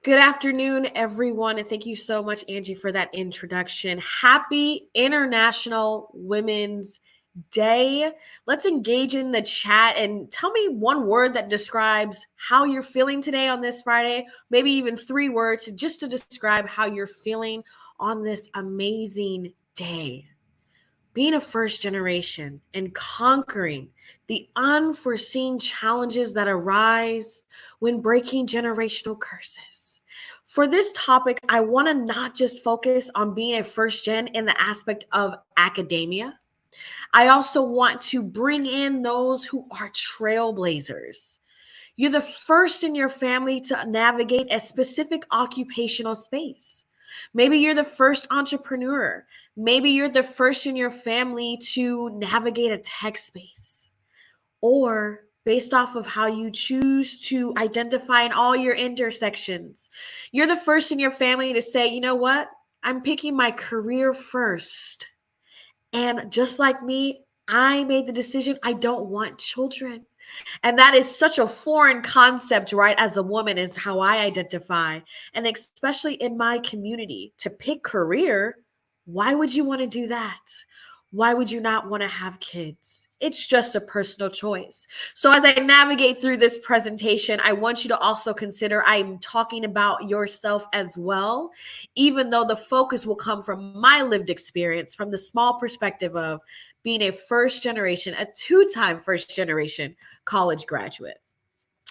Good afternoon, everyone, and thank you so much, Angie, for that introduction. Happy International Women's Day. Let's engage in the chat and tell me one word that describes how you're feeling today on this Friday, maybe even three words just to describe how you're feeling on this amazing day. Being a first generation and conquering the unforeseen challenges that arise when breaking generational curses. For this topic, I want to not just focus on being a first gen in the aspect of academia. I also want to bring in those who are trailblazers. You're the first in your family to navigate a specific occupational space. Maybe you're the first entrepreneur. Maybe you're the first in your family to navigate a tech space. Or based off of how you choose to identify in all your intersections, you're the first in your family to say, you know what? I'm picking my career first. And just like me, I made the decision I don't want children. And that is such a foreign concept, right? As a woman, is how I identify. And especially in my community, to pick career, why would you want to do that? Why would you not want to have kids? It's just a personal choice. So, as I navigate through this presentation, I want you to also consider I'm talking about yourself as well, even though the focus will come from my lived experience, from the small perspective of being a first generation, a two-time first generation college graduate.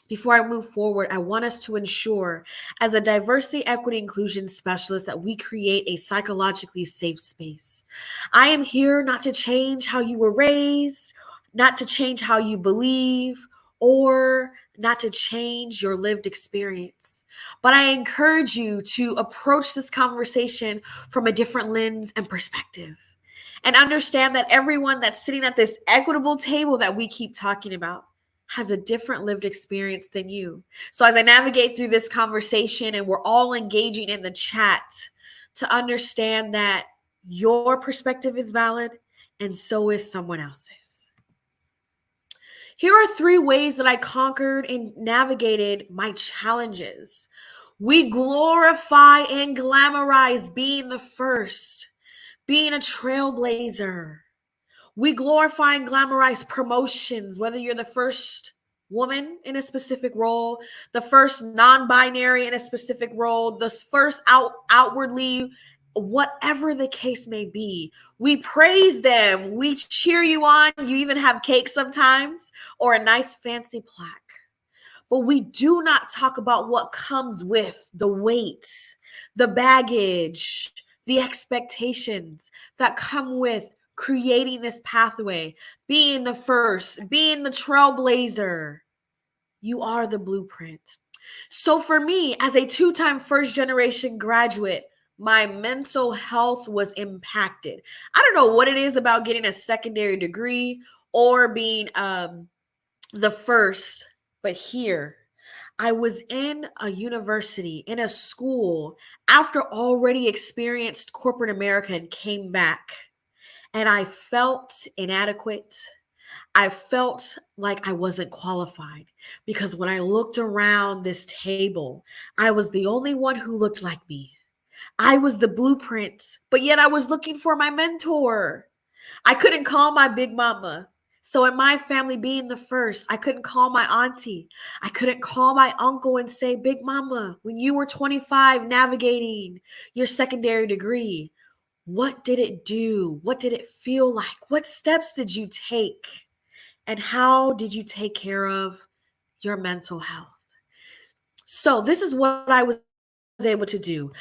Before I move forward, I want us to ensure, as a diversity, equity, inclusion specialist, that we create a psychologically safe space. I am here not to change how you were raised, not to change how you believe, or not to change your lived experience. But I encourage you to approach this conversation from a different lens and perspective, and understand that everyone that's sitting at this equitable table that we keep talking about has a different lived experience than you. So as I navigate through this conversation and we're all engaging in the chat, to understand that your perspective is valid and so is someone else's. Here are three ways that I conquered and navigated my challenges. We glorify and glamorize being the first, being a trailblazer. We glorify and glamorize promotions, whether you're the first woman in a specific role, the first non-binary in a specific role, the first outwardly, whatever the case may be. We praise them. We cheer you on. You even have cake sometimes or a nice fancy plaque. But we do not talk about what comes with the weight, the baggage, the expectations that come with creating this pathway, being the first, being the trailblazer. You are the blueprint. So for me, as a two-time first generation graduate, my mental health was impacted. I don't know what it is about getting a secondary degree or being the first, but here I was in a university, in a school, after already experienced corporate America and came back. And I felt inadequate. I felt like I wasn't qualified because when I looked around this table, I was the only one who looked like me. I was the blueprint, but yet I was looking for my mentor. I couldn't call my big mama. So in my family being the first, I couldn't call my auntie. I couldn't call my uncle and say, Big Mama, when you were 25 navigating your secondary degree, what did it do? What did it feel like? What steps did you take? And how did you take care of your mental health? So this is what I was able to do.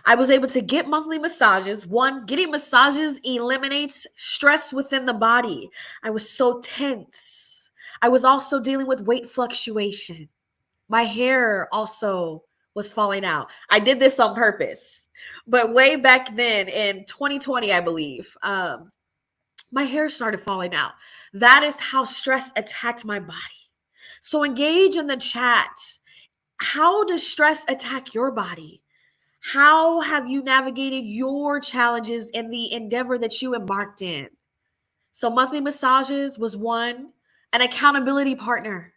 I was able to get monthly massages. One, getting massages eliminates stress within the body. I was so tense. I was also dealing with weight fluctuation. My hair also was falling out. I did this on purpose. But way back then in 2020, I believe, my hair started falling out. That is how stress attacked my body. So engage in the chat. How does stress attack your body? How have you navigated your challenges in the endeavor that you embarked in? So monthly massages was one, an accountability partner.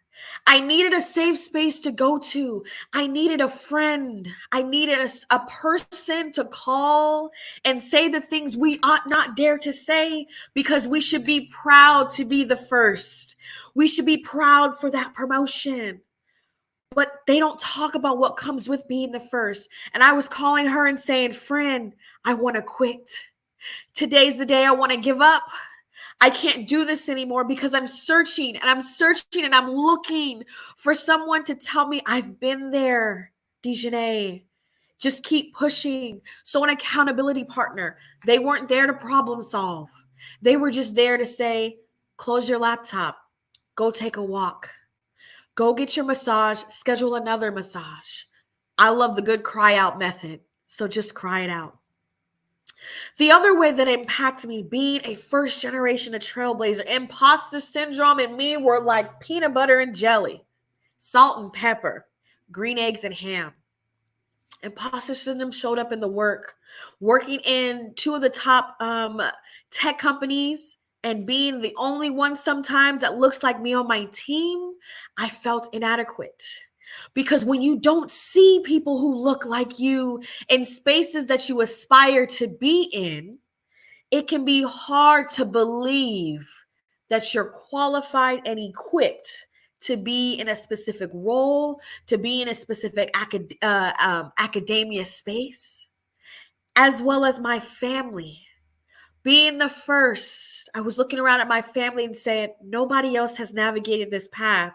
I needed a safe space to go to. I needed a friend. I needed a person to call and say the things we ought not dare to say because we should be proud to be the first. We should be proud for that promotion. But they don't talk about what comes with being the first. And I was calling her and saying, friend, I want to quit. Today's the day I want to give up. I can't do this anymore because I'm searching and I'm looking for someone to tell me I've been there, Dejanay. Just keep pushing. So an accountability partner, they weren't there to problem solve. They were just there to say, close your laptop, go take a walk, go get your massage, schedule another massage. I love the good cry out method. So just cry it out. The other way that impacted me being a first generation of trailblazer, imposter syndrome and me were like peanut butter and jelly, salt and pepper, green eggs and ham. Imposter syndrome showed up in the working in two of the top tech companies and being the only one sometimes that looks like me on my team. I felt inadequate. Because when you don't see people who look like you in spaces that you aspire to be in, it can be hard to believe that you're qualified and equipped to be in a specific role, to be in a specific academia space, as well as my family. Being the first, I was looking around at my family and saying, nobody else has navigated this path.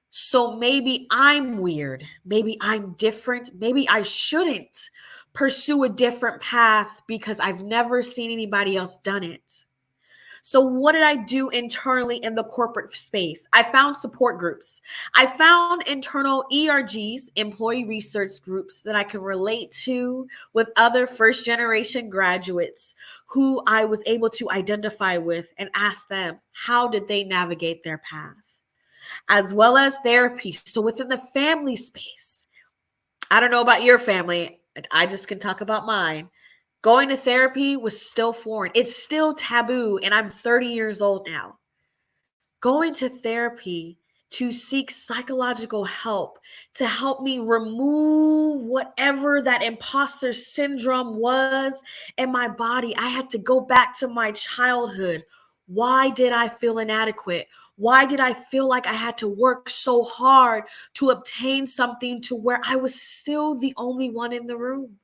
So maybe I'm weird. Maybe I'm different. Maybe I shouldn't pursue a different path because I've never seen anybody else done it. So what did I do internally in the corporate space? I found support groups. I found internal ERGs, employee research groups that I could relate to with other first generation graduates who I was able to identify with and ask them, how did they navigate their path? As well as therapy. So within the family space, I don't know about your family, I just can talk about mine. Going to therapy was still foreign. It's still taboo, and I'm 30 years old now. Going to therapy to seek psychological help, to help me remove whatever that imposter syndrome was in my body. I had to go back to my childhood. Why did I feel inadequate? Why did I feel like I had to work so hard to obtain something to where I was still the only one in the room?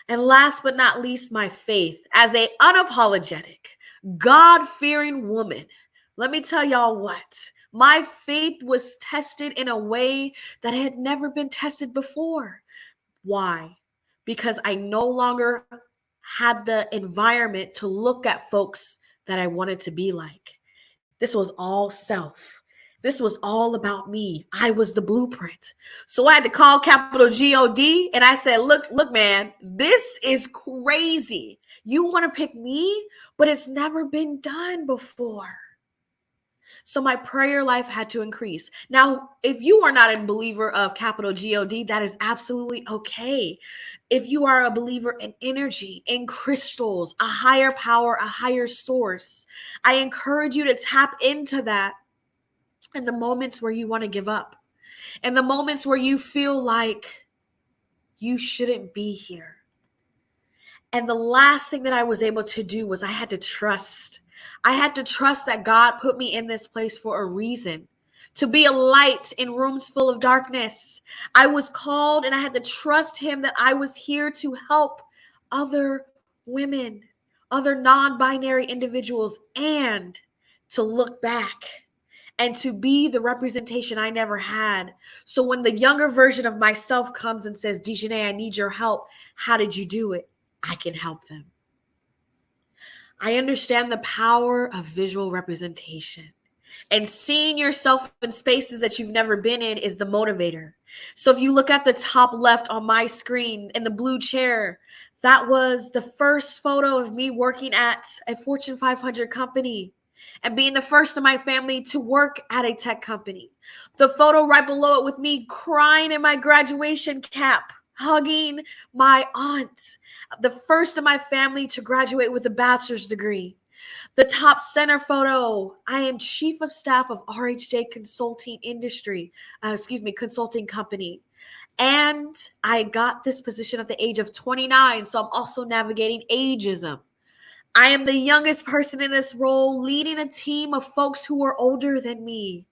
And last but not least, my faith. As an unapologetic, God-fearing woman, let me tell y'all what. My faith was tested in a way that had never been tested before. Why? Because I no longer had the environment to look at folks that I wanted to be like. This was all self. This was all about me. I was the blueprint. So I had to call capital G-O-D and I said, look, man, this is crazy. You want to pick me, but it's never been done before. So my prayer life had to increase. Now, if you are not a believer of capital G-O-D, that is absolutely okay. If you are a believer in energy, in crystals, a higher power, a higher source, I encourage you to tap into that in the moments where you want to give up, in the moments where you feel like you shouldn't be here. And the last thing that I was able to do was I had to trust. I had to trust that God put me in this place for a reason, to be a light in rooms full of darkness. I was called and I had to trust him that I was here to help other women, other non-binary individuals, and to look back and to be the representation I never had. So when the younger version of myself comes and says, Dejanay, I need your help. How did you do it? I can help them. I understand the power of visual representation. And seeing yourself in spaces that you've never been in is the motivator. So if you look at the top left on my screen in the blue chair, that was the first photo of me working at a Fortune 500 company and being the first in my family to work at a tech company. The photo right below it with me crying in my graduation cap, hugging my aunt, the first in my family to graduate with a bachelor's degree. The top center photo, I am chief of staff of RHJ consulting company. And I got this position at the age of 29, so I'm also navigating ageism. I am the youngest person in this role, leading a team of folks who are older than me,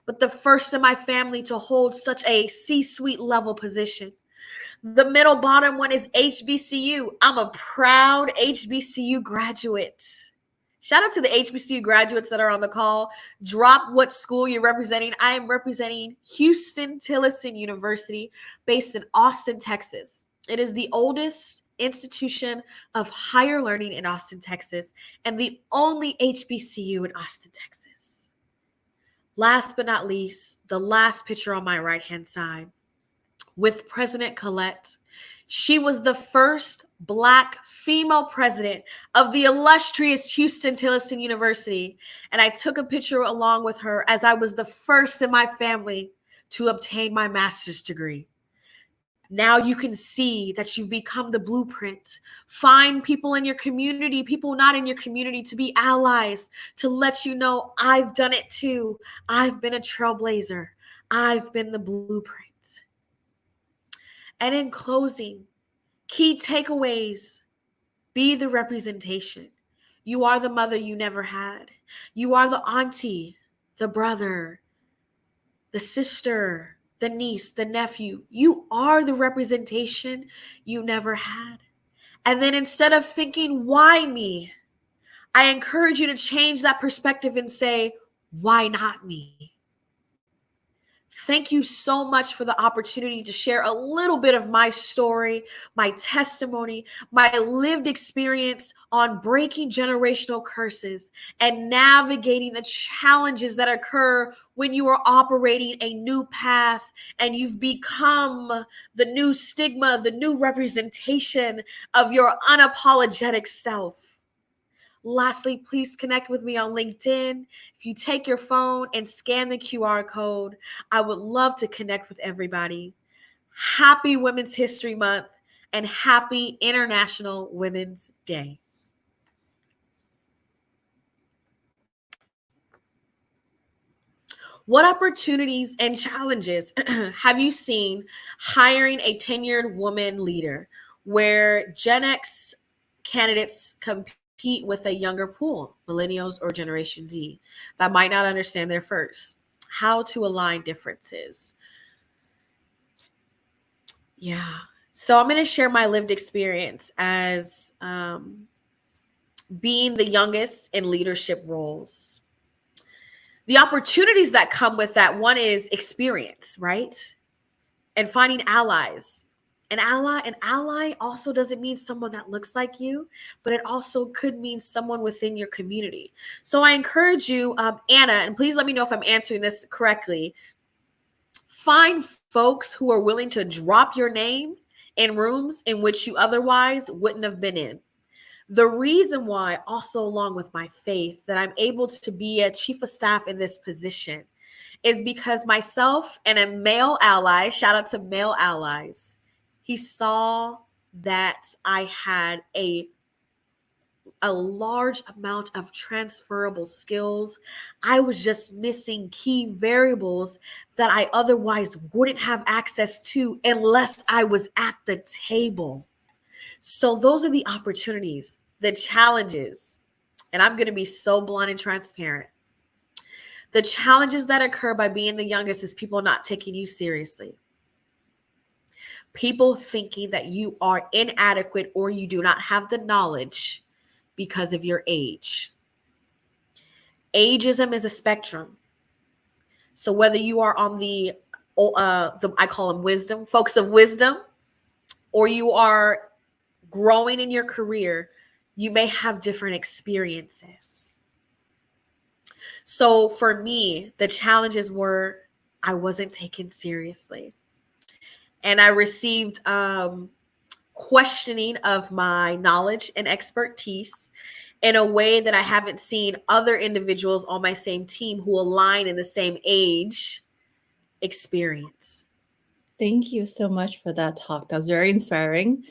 but the first in my family to hold such a C-suite level position. The middle bottom one is HBCU. I'm a proud HBCU graduate. Shout out to the HBCU graduates that are on the call. Drop what school you're representing. I am representing Houston-Tillotson University, based in Austin, Texas. It is the oldest institution of higher learning in Austin, Texas, and the only HBCU in Austin, Texas. Last but not least, the last picture on my right-hand side with President Collette. She was the first Black female president of the illustrious Houston-Tillotson University, and I took a picture along with her as I was the first in my family to obtain my master's degree. Now you can see that you've become the blueprint. Find people in your community, people not in your community, to be allies, to let you know I've done it too. I've been a trailblazer. I've been the blueprint. And in closing, key takeaways: be the representation. You are the mother you never had. You are the auntie, the brother, the sister, the niece, the nephew. You are the representation you never had. And then instead of thinking, why me? I encourage you to change that perspective and say, why not me? Thank you so much for the opportunity to share a little bit of my story, my testimony, my lived experience on breaking generational curses and navigating the challenges that occur when you are operating a new path and you've become the new stigma, the new representation of your unapologetic self. Lastly, please connect with me on LinkedIn. If you take your phone and scan the QR code, I would love to connect with everybody. Happy Women's History Month and happy International Women's Day. What opportunities and challenges have you seen hiring a tenured woman leader where Gen X candidates compete with a younger pool, millennials or Generation Z, that might not understand their first? How to align differences. Yeah. So I'm going to share my lived experience as being the youngest in leadership roles. The opportunities that come with that, one is experience, right? And finding allies. An ally also doesn't mean someone that looks like you, but it also could mean someone within your community. So I encourage you, Anna, and please let me know if I'm answering this correctly. Find folks who are willing to drop your name in rooms in which you otherwise wouldn't have been in. The reason why, also along with my faith, that I'm able to be a chief of staff in this position is because myself and a male ally, shout out to male allies, he saw that I had a large amount of transferable skills. I was just missing key variables that I otherwise wouldn't have access to unless I was at the table. So those are the opportunities, the challenges, and I'm going to be so blunt and transparent. The challenges that occur by being the youngest is people not taking you seriously. People thinking that you are inadequate or you do not have the knowledge because of your age. Ageism is a spectrum. So whether you are on the I call them wisdom, folks of wisdom, or you are growing in your career, you may have different experiences. So for me, the challenges were I wasn't taken seriously. And I received questioning of my knowledge and expertise in a way that I haven't seen other individuals on my same team who align in the same age experience. Thank you so much for that talk. That was very inspiring.